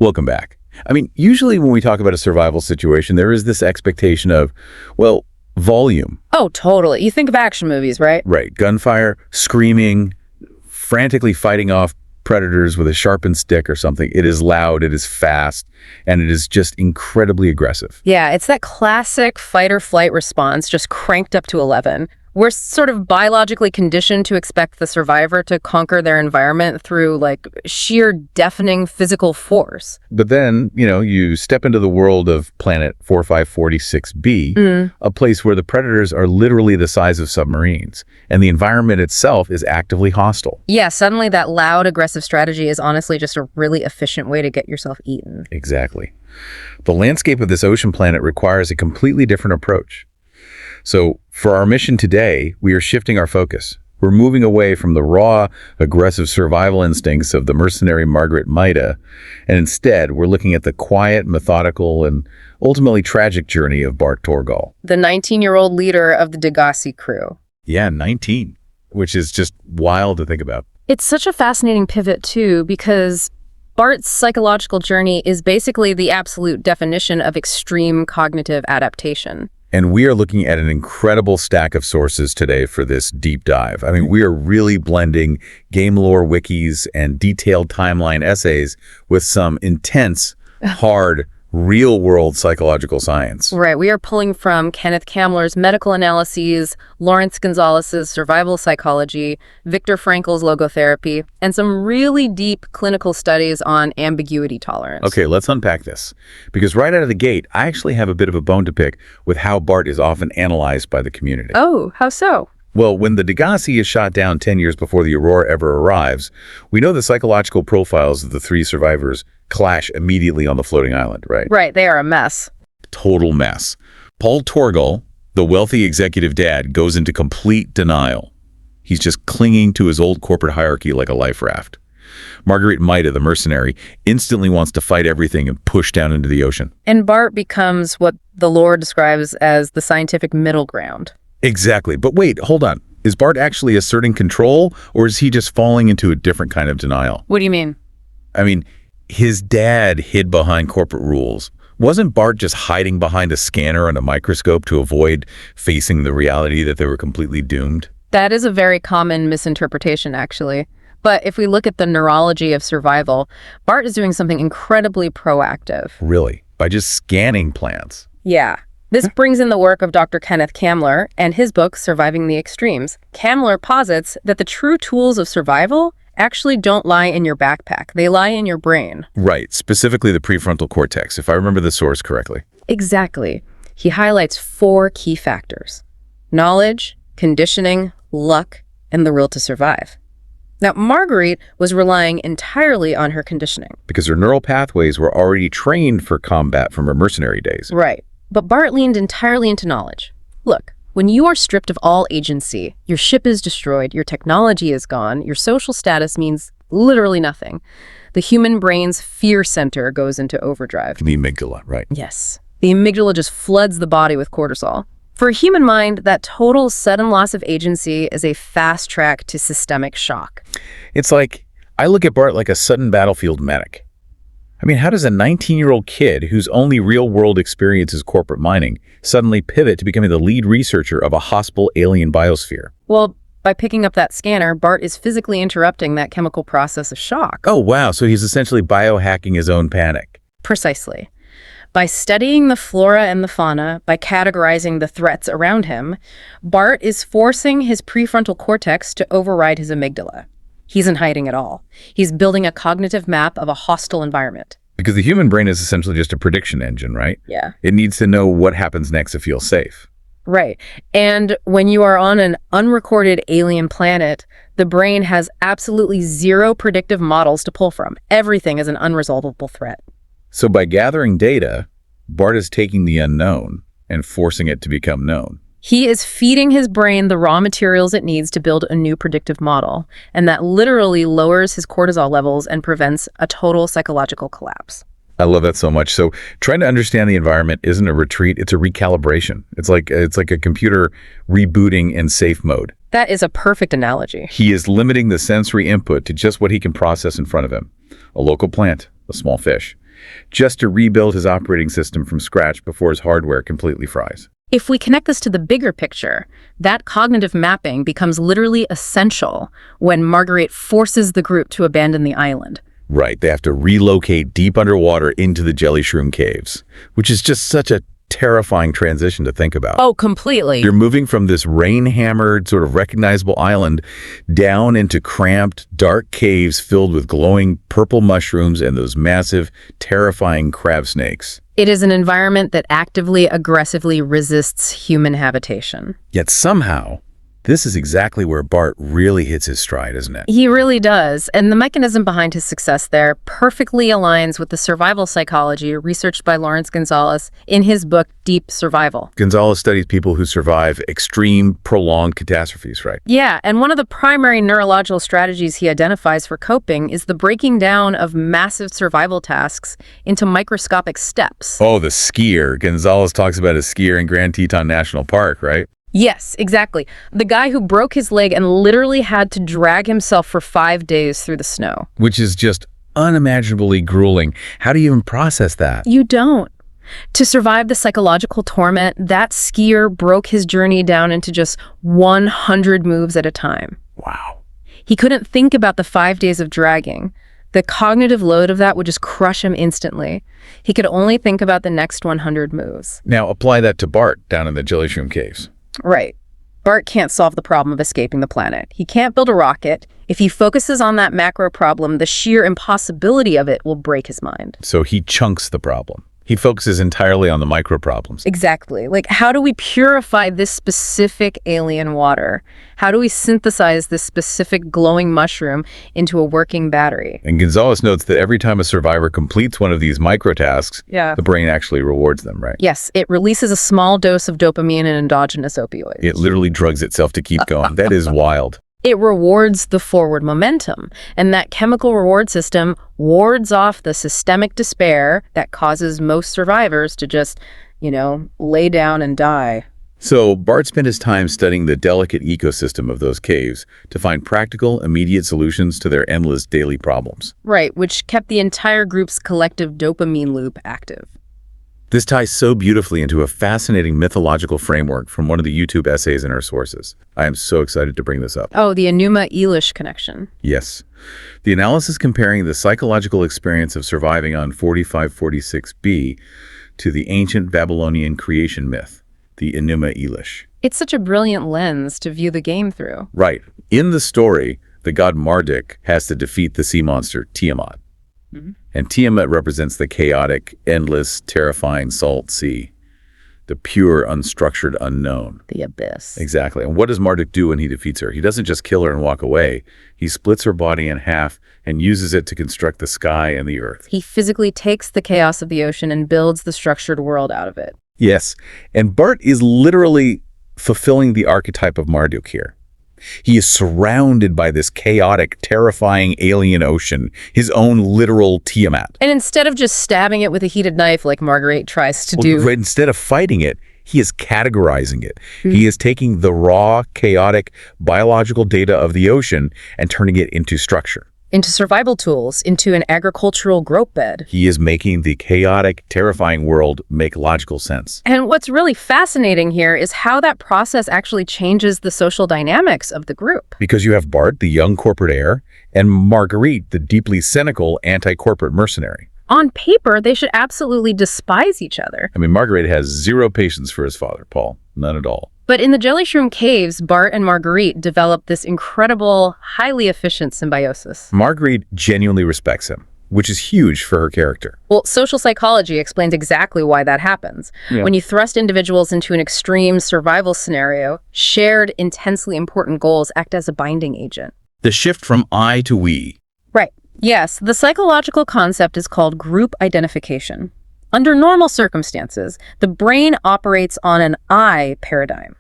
Welcome back. I mean, usually when we talk about a survival situation, there is this expectation of, well, volume. Oh, totally. You think of action movies, right? Right. Gunfire, screaming, frantically fighting off predators with a sharpened stick or something. It is loud, it is fast, and it is just incredibly aggressive. Yeah, it's that classic fight or flight response just cranked up to 11. We're sort of biologically conditioned to expect the survivor to conquer their environment through, like, sheer deafening physical force. But then, you step into the world of planet 4546b, a place where the predators are literally the size of submarines, and the environment itself is actively hostile. Yeah, suddenly that loud, aggressive strategy is honestly just a really efficient way to get yourself eaten. Exactly. The landscape of this ocean planet requires a completely different approach. So for our mission today, we are shifting our focus. We're moving away from the raw, aggressive survival instincts of the mercenary Margaret Heide, and instead we're looking at the quiet, methodical, and ultimately tragic journey of Bart Torgal. The 19-year-old leader of the Degassi crew. Yeah, 19, which is just wild to think about. It's such a fascinating pivot, too, because Bart's psychological journey is basically the absolute definition of extreme cognitive adaptation. And we are looking at an incredible stack of sources today for this deep dive. I mean, we are really blending game lore wikis and detailed timeline essays with some intense, hard, real-world psychological science. Right. We are pulling from Kenneth Kamler's medical analyses, Lawrence Gonzalez's survival psychology, Viktor Frankl's logotherapy, and some really deep clinical studies on ambiguity tolerance. Okay, let's unpack this. Because right out of the gate, I actually have a bit of a bone to pick with how Bart is often analyzed by the community. Oh, how so? Well, when the Degassi is shot down 10 years before the Aurora ever arrives, we know the psychological profiles of the three survivors clash immediately on the floating island, right? Right, they are a mess. Total mess. Paul Torgal, the wealthy executive dad, goes into complete denial. He's just clinging to his old corporate hierarchy like a life raft. Margaret Heide, the mercenary, instantly wants to fight everything and push down into the ocean. And Bart becomes what the lore describes as the scientific middle ground. Exactly. But wait, hold on. Is Bart actually asserting control, or is he just falling into a different kind of denial? What do you mean? I mean, his dad hid behind corporate rules. Wasn't Bart just hiding behind a scanner and a microscope to avoid facing the reality that they were completely doomed? That is a very common misinterpretation, actually. But if we look at the neurology of survival, Bart is doing something incredibly proactive. Really? By just scanning plants? Yeah. This brings in the work of Dr. Kenneth Kamler and his book, Surviving the Extremes. Kamler posits that the true tools of survival actually don't lie in your backpack. They lie in your brain. Right, specifically the prefrontal cortex, if I remember the source correctly. Exactly. He highlights 4 key factors: knowledge, conditioning, luck, and the will to survive. Now, Marguerite was relying entirely on her conditioning. Because her neural pathways were already trained for combat from her mercenary days. Right. But Bart leaned entirely into knowledge. Look, when you are stripped of all agency, your ship is destroyed, your technology is gone, your social status means literally nothing. The human brain's fear center goes into overdrive. The amygdala, right? Yes. The amygdala just floods the body with cortisol. For a human mind, that total sudden loss of agency is a fast track to systemic shock. It's like, I look at Bart like a sudden battlefield medic. I mean, how does a 19-year-old kid whose only real-world experience is corporate mining suddenly pivot to becoming the lead researcher of a hostile alien biosphere? Well, by picking up that scanner, Bart is physically interrupting that chemical process of shock. Oh, wow. So he's essentially biohacking his own panic. Precisely. By studying the flora and the fauna, by categorizing the threats around him, Bart is forcing his prefrontal cortex to override his amygdala. He isn't hiding at all. He's building a cognitive map of a hostile environment. Because the human brain is essentially just a prediction engine, right? Yeah. It needs to know what happens next to feel safe. Right. And when you are on an unrecorded alien planet, the brain has absolutely zero predictive models to pull from. Everything is an unresolvable threat. So by gathering data, Bart is taking the unknown and forcing it to become known. He is feeding his brain the raw materials it needs to build a new predictive model, and that literally lowers his cortisol levels and prevents a total psychological collapse. I love that so much. So trying to understand the environment isn't a retreat, it's a recalibration. It's like a computer rebooting in safe mode. That is a perfect analogy. He is limiting the sensory input to just what he can process in front of him. A local plant, a small fish. just to rebuild his operating system from scratch before his hardware completely fries. If we connect this to the bigger picture, that cognitive mapping becomes literally essential when Marguerite forces the group to abandon the island. Right, they have to relocate deep underwater into the jelly shroom caves, which is just such a terrifying transition to think about. Oh, completely. You're moving from this rain-hammered, sort of recognizable island down into cramped, dark caves filled with glowing purple mushrooms and those massive, terrifying crab snakes. It is an environment that actively, aggressively resists human habitation. Yet somehow, this is exactly where Bart really hits his stride, isn't it? He really does, and the mechanism behind his success there perfectly aligns with the survival psychology researched by Lawrence Gonzalez in his book, Deep Survival. Gonzalez studies people who survive extreme, prolonged catastrophes, right? Yeah, and one of the primary neurological strategies he identifies for coping is the breaking down of massive survival tasks into microscopic steps. Oh, the skier. Gonzalez talks about a skier in Grand Teton National Park, right? Yes, exactly. The guy who broke his leg and literally had to drag himself for 5 days through the snow. Which is just unimaginably grueling. How do you even process that? You don't. To survive the psychological torment, that skier broke his journey down into just 100 moves at a time. Wow. He couldn't think about the 5 days of dragging. The cognitive load of that would just crush him instantly. He could only think about the next 100 moves. Now apply that to Bart down in the jelly shroom caves. Right. Bart can't solve the problem of escaping the planet. He can't build a rocket. If he focuses on that macro problem, the sheer impossibility of it will break his mind. So he chunks the problem. He focuses entirely on the micro problems. Exactly. Like, how do we purify this specific alien water? How do we synthesize this specific glowing mushroom into a working battery? And Gonzalez notes that every time a survivor completes one of these micro tasks, the brain actually rewards them, right? Yes, it releases a small dose of dopamine and endogenous opioids. It literally drugs itself to keep going. That is wild. It rewards the forward momentum, and that chemical reward system wards off the systemic despair that causes most survivors to just, lay down and die. So Bart spent his time studying the delicate ecosystem of those caves to find practical, immediate solutions to their endless daily problems. Right, which kept the entire group's collective dopamine loop active. This ties so beautifully into a fascinating mythological framework from one of the YouTube essays in our sources. I am so excited to bring this up. Oh, the Enuma-Elish connection. Yes. The analysis comparing the psychological experience of surviving on 4546b to the ancient Babylonian creation myth, the Enuma-Elish. It's such a brilliant lens to view the game through. Right. In the story, the god Marduk has to defeat the sea monster Tiamat. And Tiamat represents the chaotic, endless, terrifying salt sea, the pure, unstructured unknown. The abyss. Exactly. And what does Marduk do when he defeats her? He doesn't just kill her and walk away. He splits her body in half and uses it to construct the sky and the earth. He physically takes the chaos of the ocean and builds the structured world out of it. Yes. And Bart is literally fulfilling the archetype of Marduk here. He is surrounded by this chaotic, terrifying alien ocean, his own literal Tiamat. And instead of just stabbing it with a heated knife like Marguerite tries to do... Instead of fighting it, he is categorizing it. He is taking the raw, chaotic, biological data of the ocean and turning it into structure. Into survival tools, into an agricultural grope bed. He is making the chaotic, terrifying world make logical sense. And what's really fascinating here is how that process actually changes the social dynamics of the group. Because you have Bart, the young corporate heir, and Marguerite, the deeply cynical anti-corporate mercenary. On paper, they should absolutely despise each other. I mean, Marguerite has zero patience for his father, Paul. None at all. But in the jelly shroom caves, Bart and Marguerite develop this incredible, highly efficient symbiosis. Marguerite genuinely respects him, which is huge for her character. Well, social psychology explains exactly why that happens. Yeah. When you thrust individuals into an extreme survival scenario, shared, intensely important goals act as a binding agent. The shift from I to we. Right. Yes, the psychological concept is called group identification. Under normal circumstances, the brain operates on an I paradigm.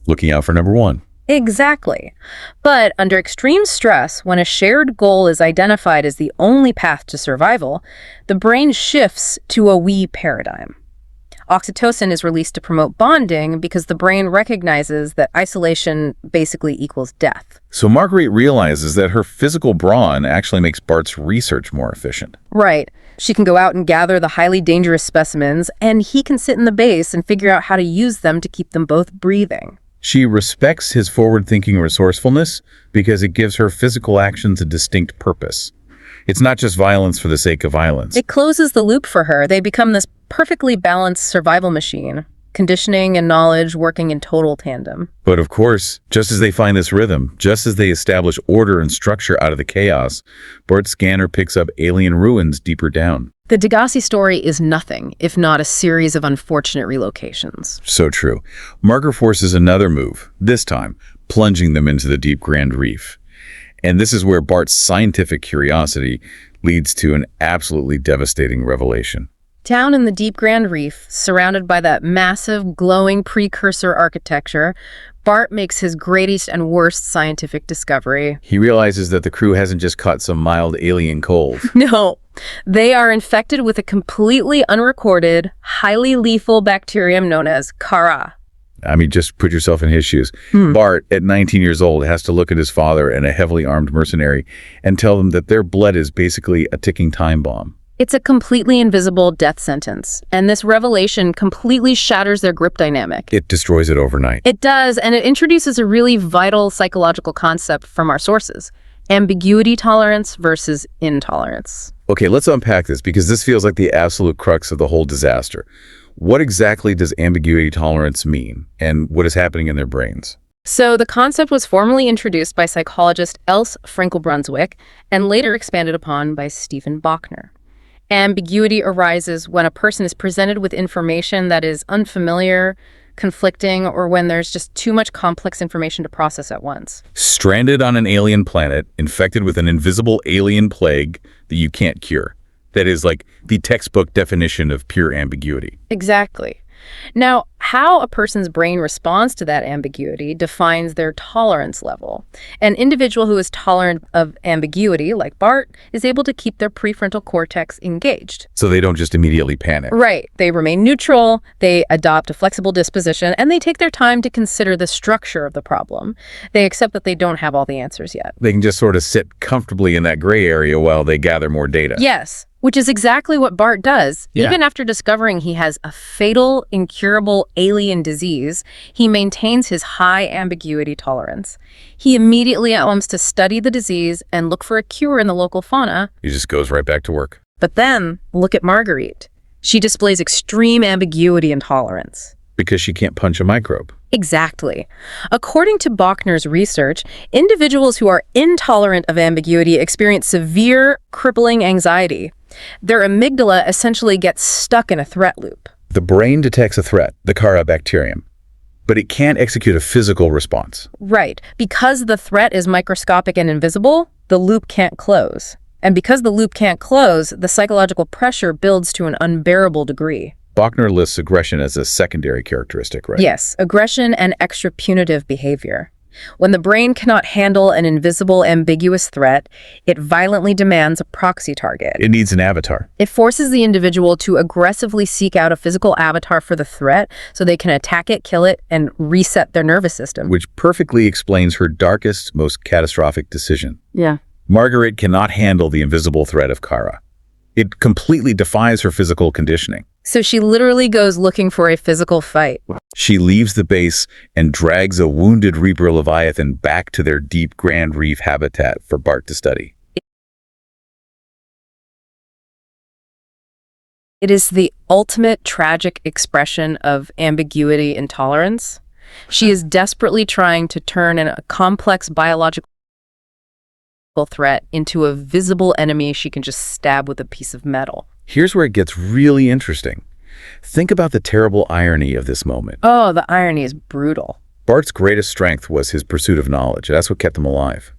Looking out for number one. Exactly. But under extreme stress, when a shared goal is identified as the only path to survival, the brain shifts to a we paradigm. Oxytocin is released to promote bonding because the brain recognizes that isolation basically equals death. So Marguerite realizes that her physical brawn actually makes Bart's research more efficient. Right. She can go out and gather the highly dangerous specimens, and he can sit in the base and figure out how to use them to keep them both breathing. She respects his forward-thinking resourcefulness because it gives her physical actions a distinct purpose. It's not just violence for the sake of violence. It closes the loop for her. They become this perfectly balanced survival machine, conditioning and knowledge working in total tandem. But of course, just as they find this rhythm, just as they establish order and structure out of the chaos, Bart's scanner picks up alien ruins deeper down. The Degassi story is nothing if not a series of unfortunate relocations. So true. Marker forces another move, this time plunging them into the deep Grand Reef. And this is where Bart's scientific curiosity leads to an absolutely devastating revelation. Down in the deep Grand Reef, surrounded by that massive, glowing precursor architecture, Bart makes his greatest and worst scientific discovery. He realizes that the crew hasn't just caught some mild alien cold. No, they are infected with a completely unrecorded, highly lethal bacterium known as Kara. I mean, just put yourself in his shoes. Bart, at 19 years old, has to look at his father and a heavily armed mercenary and tell them that their blood is basically a ticking time bomb. It's a completely invisible death sentence, and this revelation completely shatters their grip dynamic. It destroys it overnight. It does, and it introduces a really vital psychological concept from our sources: ambiguity tolerance versus intolerance. Okay, let's unpack this because this feels like the absolute crux of the whole disaster. What exactly does ambiguity tolerance mean, and what is happening in their brains? So the concept was formally introduced by psychologist Else Frankel-Brunswick and later expanded upon by Stephen Bachner. Ambiguity arises when a person is presented with information that is unfamiliar, conflicting, or when there's just too much complex information to process at once. Stranded on an alien planet, infected with an invisible alien plague that you can't cure. That is like the textbook definition of pure ambiguity. Exactly. Now, how a person's brain responds to that ambiguity defines their tolerance level. An individual who is tolerant of ambiguity, like Bart, is able to keep their prefrontal cortex engaged. So they don't just immediately panic. Right. They remain neutral, they adopt a flexible disposition, and they take their time to consider the structure of the problem. They accept that they don't have all the answers yet. They can just sort of sit comfortably in that gray area while they gather more data. Yes. Which is exactly what Bart does. Yeah. Even after discovering he has a fatal, incurable alien disease, he maintains his high ambiguity tolerance. He immediately aims to study the disease and look for a cure in the local fauna. He just goes right back to work. But then, look at Marguerite. She displays extreme ambiguity and tolerance. Because she can't punch a microbe. Exactly. According to Bachner's research, individuals who are intolerant of ambiguity experience severe, crippling anxiety. Their amygdala essentially gets stuck in a threat loop. The brain detects a threat, the Kara bacterium, but it can't execute a physical response. Right. Because the threat is microscopic and invisible, the loop can't close. And because the loop can't close, the psychological pressure builds to an unbearable degree. Bachner lists aggression as a secondary characteristic, right? Yes, aggression and extra punitive behavior. When the brain cannot handle an invisible, ambiguous threat, it violently demands a proxy target. It needs an avatar. It forces the individual to aggressively seek out a physical avatar for the threat so they can attack it, kill it, and reset their nervous system. Which perfectly explains her darkest, most catastrophic decision. Yeah. Margaret cannot handle the invisible threat of Kara. It completely defies her physical conditioning. So she literally goes looking for a physical fight. She leaves the base and drags a wounded Reaper Leviathan back to their deep Grand Reef habitat for Bart to study. It is the ultimate tragic expression of ambiguity intolerance. She is desperately trying to turn a complex biological threat into a visible enemy she can just stab with a piece of metal. Here's where it gets really interesting. Think about the terrible irony of this moment. Oh, the irony is brutal. Bart's greatest strength was his pursuit of knowledge. That's what kept him alive.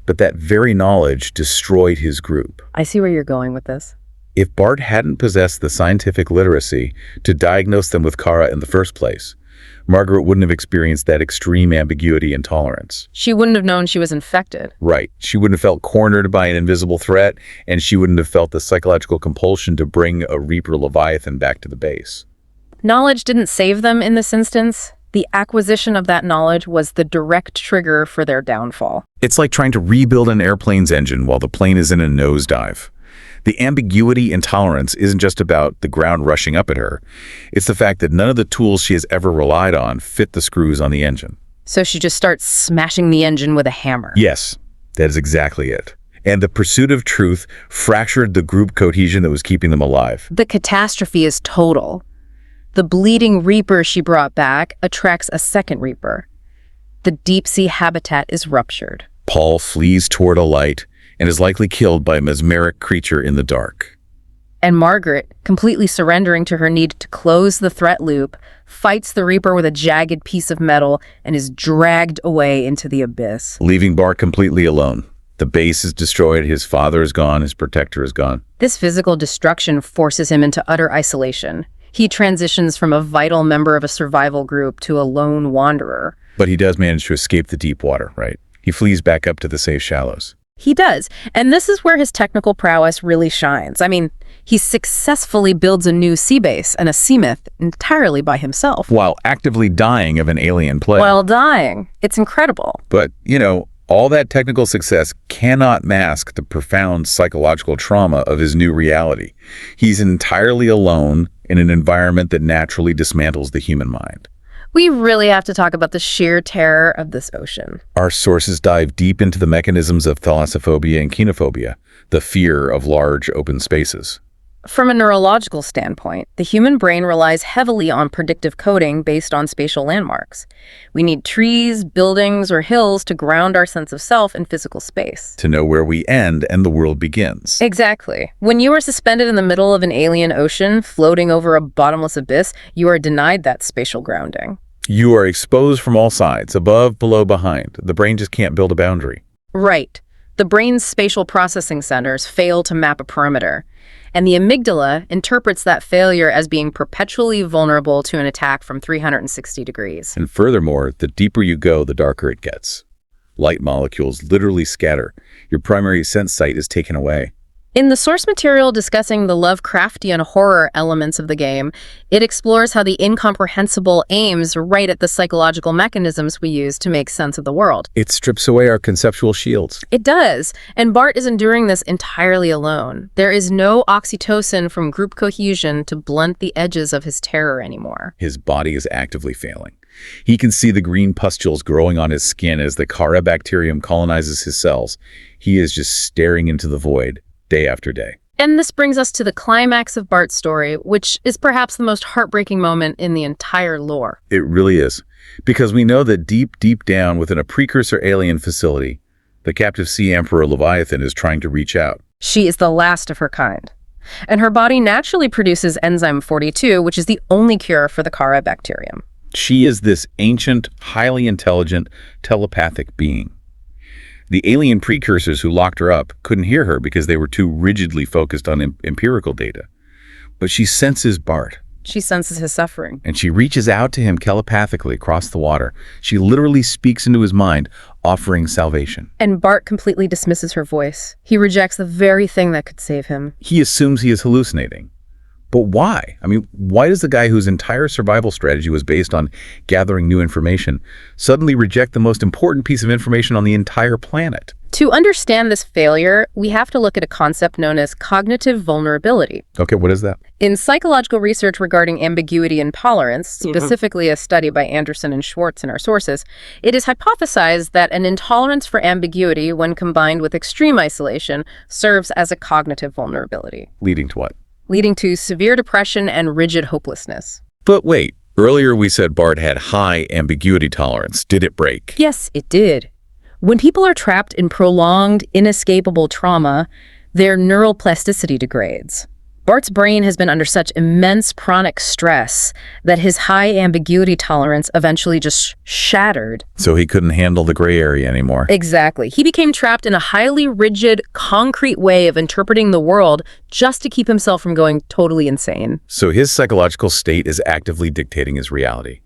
But that very knowledge destroyed his group. I see where you're going with this. If Bart hadn't possessed the scientific literacy to diagnose them with Kara in the first place, Margaret wouldn't have experienced that extreme ambiguity and tolerance. She wouldn't have known she was infected. Right. She wouldn't have felt cornered by an invisible threat, and she wouldn't have felt the psychological compulsion to bring a Reaper Leviathan back to the base. Knowledge didn't save them in this instance. The acquisition of that knowledge was the direct trigger for their downfall. It's like trying to rebuild an airplane's engine while the plane is in a nosedive. The ambiguity intolerance isn't just about the ground rushing up at her. It's the fact that none of the tools she has ever relied on fit the screws on the engine. So she just starts smashing the engine with a hammer. Yes, that is exactly it. And the pursuit of truth fractured the group cohesion that was keeping them alive. The catastrophe is total. The bleeding reaper she brought back attracts a second reaper. The deep-sea habitat is ruptured. Paul flees toward a light and is likely killed by a mesmeric creature in the dark. And Margaret, completely surrendering to her need to close the threat loop, fights the reaper with a jagged piece of metal and is dragged away into the abyss. Leaving Bart completely alone. The base is destroyed, his father is gone, his protector is gone. This physical destruction forces him into utter isolation. He transitions from a vital member of a survival group to a lone wanderer. But he does manage to escape the deep water, right? He flees back up to the safe shallows. He does, and this is where his technical prowess really shines. I mean, he successfully builds a new sea base and a seamouth entirely by himself. While actively dying of an alien plague. While dying. It's incredible. But, all that technical success cannot mask the profound psychological trauma of his new reality. He's entirely alone in an environment that naturally dismantles the human mind. We really have to talk about the sheer terror of this ocean. Our sources dive deep into the mechanisms of thalassophobia and kinophobia, the fear of large open spaces. From a neurological standpoint, the human brain relies heavily on predictive coding based on spatial landmarks. We need trees, buildings, or hills to ground our sense of self in physical space. To know where we end and the world begins. Exactly. When you are suspended in the middle of an alien ocean, floating over a bottomless abyss, you are denied that spatial grounding. You are exposed from all sides, above, below, behind. The brain just can't build a boundary. Right. The brain's spatial processing centers fail to map a perimeter. And the amygdala interprets that failure as being perpetually vulnerable to an attack from 360 degrees. And furthermore, the deeper you go, the darker it gets. Light molecules literally scatter. Your primary sense sight is taken away. In the source material discussing the Lovecraftian horror elements of the game, it explores how the incomprehensible aims right at the psychological mechanisms we use to make sense of the world. It strips away our conceptual shields. It does, and Bart is enduring this entirely alone. There is no oxytocin from group cohesion to blunt the edges of his terror anymore. His body is actively failing. He can see the green pustules growing on his skin as the Carleton colonizes his cells. He is just staring into the void. Day after day. And this brings us to the climax of Bart's story, which is perhaps the most heartbreaking moment in the entire lore. It really is. Because we know that deep, deep down within a precursor alien facility, the captive sea emperor Leviathan is trying to reach out. She is the last of her kind. And her body naturally produces enzyme 42, which is the only cure for the Cara bacterium. She is this ancient, highly intelligent, telepathic being. The alien precursors who locked her up couldn't hear her because they were too rigidly focused on empirical data. But she senses Bart. She senses his suffering. And she reaches out to him telepathically across the water. She literally speaks into his mind, offering salvation. And Bart completely dismisses her voice. He rejects the very thing that could save him. He assumes he is hallucinating. But why? I mean, why does the guy whose entire survival strategy was based on gathering new information suddenly reject the most important piece of information on the entire planet? To understand this failure, we have to look at a concept known as cognitive vulnerability. Okay, what is that? In psychological research regarding ambiguity and intolerance, specifically a study by Anderson and Schwartz in our sources, it is hypothesized that an intolerance for ambiguity, when combined with extreme isolation, serves as a cognitive vulnerability. Leading to what? Leading to severe depression and rigid hopelessness. But wait, earlier we said Bart had high ambiguity tolerance. Did it break? Yes, it did. When people are trapped in prolonged, inescapable trauma, their neural plasticity degrades. Bart's brain has been under such immense chronic stress that his high ambiguity tolerance eventually just shattered. So he couldn't handle the gray area anymore. Exactly. He became trapped in a highly rigid, concrete way of interpreting the world just to keep himself from going totally insane. So his psychological state is actively dictating his reality.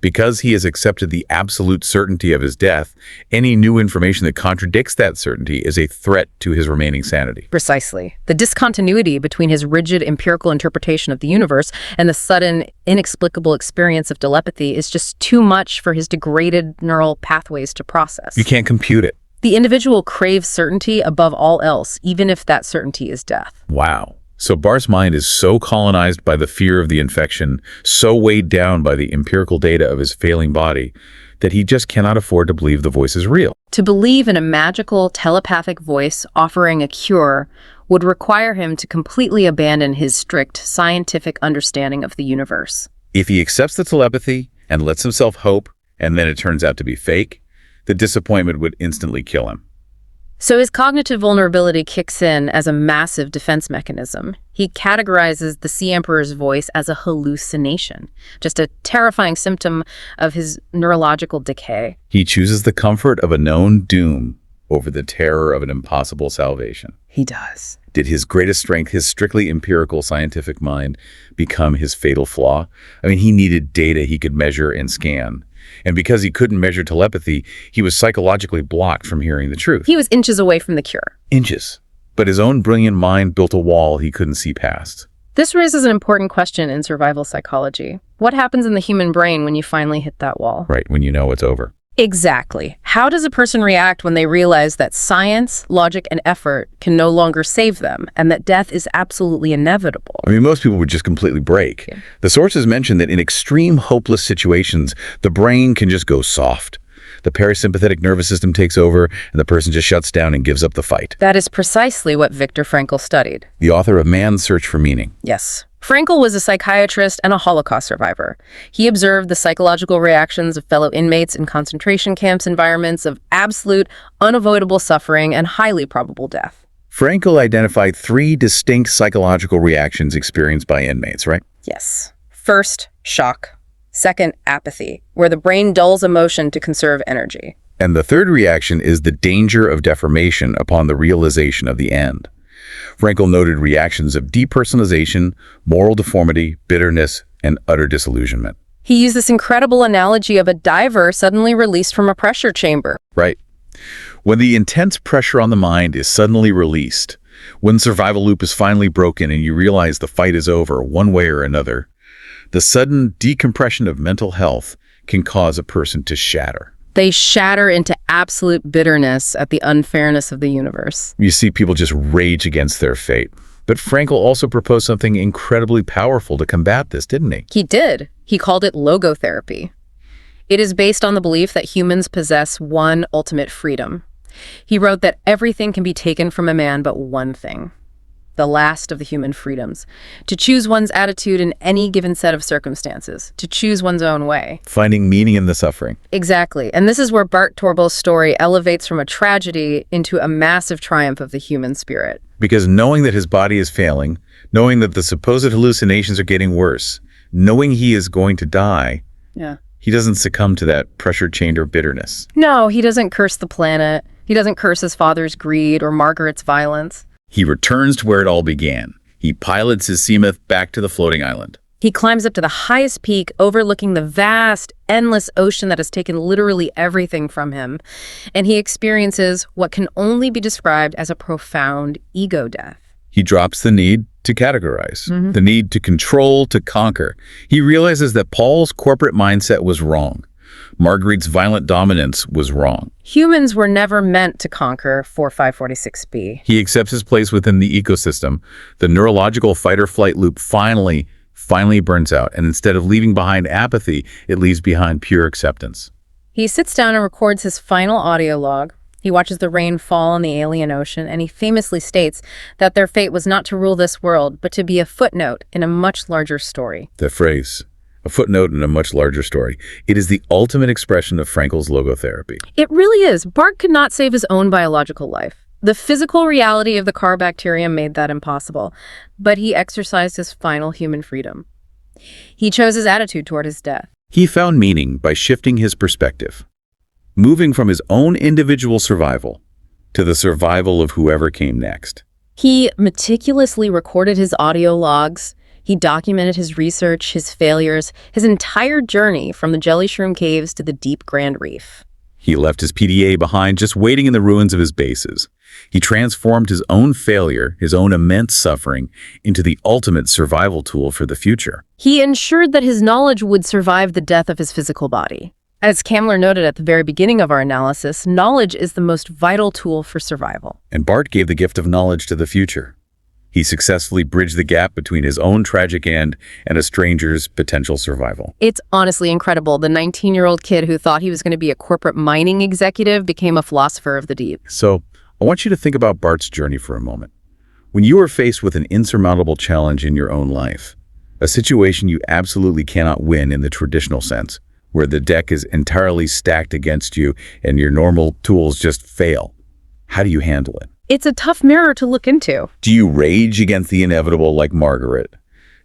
Because he has accepted the absolute certainty of his death, any new information that contradicts that certainty is a threat to his remaining sanity. Precisely. The discontinuity between his rigid empirical interpretation of the universe and the sudden, inexplicable experience of telepathy is just too much for his degraded neural pathways to process. You can't compute it. The individual craves certainty above all else, even if that certainty is death. Wow. So Bart's mind is so colonized by the fear of the infection, so weighed down by the empirical data of his failing body, that he just cannot afford to believe the voice is real. To believe in a magical, telepathic voice offering a cure would require him to completely abandon his strict scientific understanding of the universe. If he accepts the telepathy and lets himself hope, and then it turns out to be fake, the disappointment would instantly kill him. So his cognitive vulnerability kicks in as a massive defense mechanism. He categorizes the Sea Emperor's voice as a hallucination, just a terrifying symptom of his neurological decay. He chooses the comfort of a known doom over the terror of an impossible salvation. He does. Did his greatest strength, his strictly empirical scientific mind, become his fatal flaw? I mean, he needed data he could measure and scan. And because he couldn't measure telepathy, he was psychologically blocked from hearing the truth. He was inches away from the cure. Inches. But his own brilliant mind built a wall he couldn't see past. This raises an important question in survival psychology. What happens in the human brain when you finally hit that wall? Right, when you know it's over. Exactly. How does a person react when they realize that science, logic, and effort can no longer save them, and that death is absolutely inevitable? I mean, most people would just completely break. Yeah. The sources mention that in extreme hopeless situations, the brain can just go soft. The parasympathetic nervous system takes over, and the person just shuts down and gives up the fight. That is precisely what Viktor Frankl studied. The author of Man's Search for Meaning. Yes. Frankl was a psychiatrist and a Holocaust survivor. He observed the psychological reactions of fellow inmates in concentration camps environments of absolute, unavoidable suffering and highly probable death. Frankl identified 3 distinct psychological reactions experienced by inmates, right? Yes. First, shock. Second, apathy, where the brain dulls emotion to conserve energy. And the third reaction is the danger of deformation upon the realization of the end. Frankl noted reactions of depersonalization, moral deformity, bitterness, and utter disillusionment. He used this incredible analogy of a diver suddenly released from a pressure chamber. Right. When the intense pressure on the mind is suddenly released, when the survival loop is finally broken and you realize the fight is over one way or another, the sudden decompression of mental health can cause a person to shatter. They shatter into absolute bitterness at the unfairness of the universe. You see people just rage against their fate. But Frankl also proposed something incredibly powerful to combat this, didn't he? He did. He called it logotherapy. It is based on the belief that humans possess one ultimate freedom. He wrote that everything can be taken from a man but one thing, the last of the human freedoms, to choose one's attitude in any given set of circumstances, to choose one's own way. Finding meaning in the suffering. Exactly. And this is where Bart Torgal's story elevates from a tragedy into a massive triumph of the human spirit. Because knowing that his body is failing, knowing that the supposed hallucinations are getting worse, knowing he is going to die, he doesn't succumb to that pressure chamber bitterness. No, he doesn't curse the planet. He doesn't curse his father's greed or Margaret's violence. He returns to where it all began. He pilots his seamoth back to the floating island. He climbs up to the highest peak, overlooking the vast, endless ocean that has taken literally everything from him, and he experiences what can only be described as a profound ego death. He drops the need to categorize, the need to control, to conquer. He realizes that Paul's corporate mindset was wrong. Marguerite's violent dominance was wrong. Humans were never meant to conquer 4546b. He accepts his place within the ecosystem. The neurological fight-or-flight loop finally burns out, and instead of leaving behind apathy, it leaves behind pure acceptance. He sits down and records his final audio log. He watches the rain fall on the alien ocean, and he famously states that their fate was not to rule this world, but to be a footnote in a much larger story. The phrase, a footnote in a much larger story. It is the ultimate expression of Frankl's logotherapy. It really is. Bart could not save his own biological life. The physical reality of the car bacterium made that impossible, but he exercised his final human freedom. He chose his attitude toward his death. He found meaning by shifting his perspective, moving from his own individual survival to the survival of whoever came next. He meticulously recorded his audio logs. He documented his research, his failures, his entire journey from the jelly shroom caves to the deep Grand Reef. He left his PDA behind, just waiting in the ruins of his bases. He transformed his own failure, his own immense suffering, into the ultimate survival tool for the future. He ensured that his knowledge would survive the death of his physical body. As Kamler noted at the very beginning of our analysis, knowledge is the most vital tool for survival. And Bart gave the gift of knowledge to the future. He successfully bridged the gap between his own tragic end and a stranger's potential survival. It's honestly incredible. The 19-year-old kid who thought he was going to be a corporate mining executive became a philosopher of the deep. So, I want you to think about Bart's journey for a moment. When you are faced with an insurmountable challenge in your own life, a situation you absolutely cannot win in the traditional sense, where the deck is entirely stacked against you and your normal tools just fail, how do you handle it? It's a tough mirror to look into. Do you rage against the inevitable like Margaret?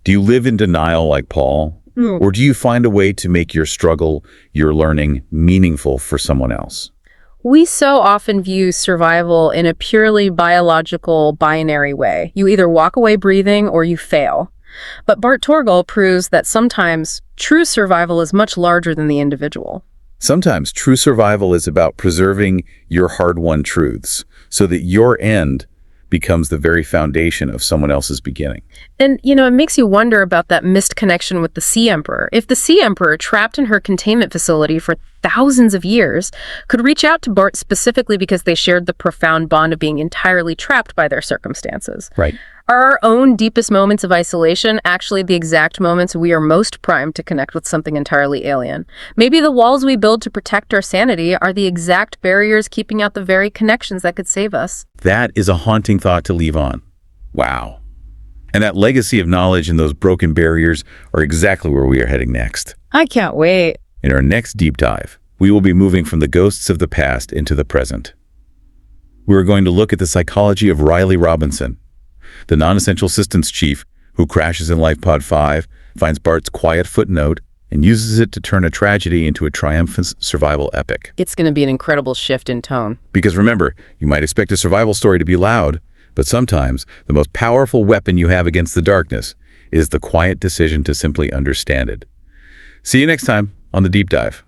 Do you live in denial like Paul? Or do you find a way to make your struggle, your learning, meaningful for someone else? We so often view survival in a purely biological, binary way. You either walk away breathing or you fail. But Bart Torgal proves that sometimes true survival is much larger than the individual. Sometimes true survival is about preserving your hard-won truths so that your end becomes the very foundation of someone else's beginning. And, it makes you wonder about that missed connection with the Sea Emperor. If the Sea Emperor, trapped in her containment facility for thousands of years, could reach out to Bart specifically because they shared the profound bond of being entirely trapped by their circumstances. Right. Are our own deepest moments of isolation actually the exact moments we are most primed to connect with something entirely alien? Maybe the walls we build to protect our sanity are the exact barriers keeping out the very connections that could save us. That is a haunting thought to leave on. Wow. And that legacy of knowledge and those broken barriers are exactly where we are heading next. I can't wait. In our next deep dive, we will be moving from the ghosts of the past into the present. We are going to look at the psychology of Riley Robinson, the non-essential systems chief who crashes in Lifepod 5, finds Bart's quiet footnote, and uses it to turn a tragedy into a triumphant survival epic. It's going to be an incredible shift in tone. Because remember, you might expect a survival story to be loud, but sometimes the most powerful weapon you have against the darkness is the quiet decision to simply understand it. See you next time on The Deep Dive.